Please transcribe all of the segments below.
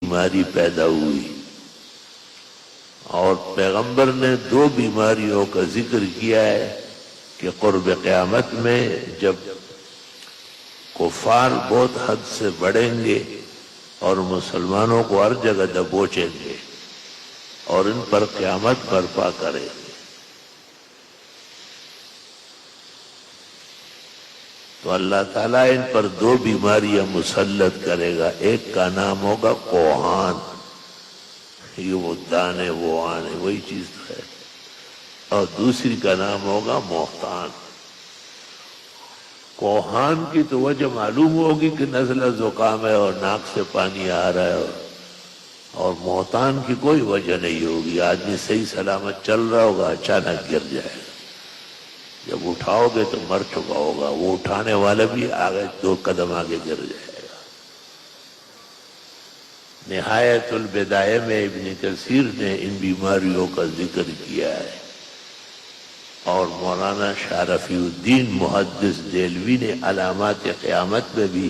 بیماری پیدا ہوئی، اور پیغمبر نے دو بیماریوں کا ذکر کیا ہے کہ قرب قیامت میں جب کفار بہت حد سے بڑھیں گے اور مسلمانوں کو ہر جگہ دبوچیں گے اور ان پر قیامت برپا کریں گے، تو اللہ تعالیٰ ان پر دو بیماریاں مسلط کرے گا۔ ایک کا نام ہوگا کوہان، یہ وہ دانے وہ آنے وہی چیز ہے، اور دوسری کا نام ہوگا محتان۔ کوہان کی تو وجہ معلوم ہوگی کہ نزلہ زکام ہے اور ناک سے پانی آ رہا ہے، اور محتان کی کوئی وجہ نہیں ہوگی، آدمی صحیح سلامت چل رہا ہوگا اچانک گر جائے گا، جب اٹھاؤ گے تو مر چکا ہوگا، وہ اٹھانے والا بھی آگے دو قدم آگے گر جائے گا۔ نہایت البدایہ میں ابن کثیر نے ان بیماریوں کا ذکر کیا ہے، اور مولانا شاہ رفیع الدین محدث دہلوی نے علامات قیامت میں بھی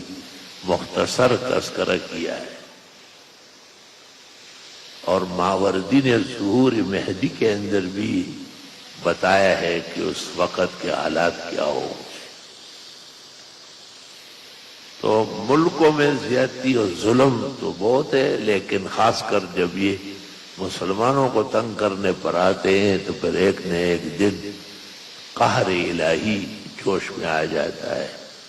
مختصر تذکرہ کیا ہے، اور ماوردی نے ظہور مہدی کے اندر بھی بتایا ہے کہ اس وقت کے حالات کیا ہوں گے۔ تو ملکوں میں زیادتی اور ظلم تو بہت ہے، لیکن خاص کر جب یہ مسلمانوں کو تنگ کرنے پر آتے ہیں تو پھر ایک نہ ایک دن قہر الہی جوش میں آ جاتا ہے۔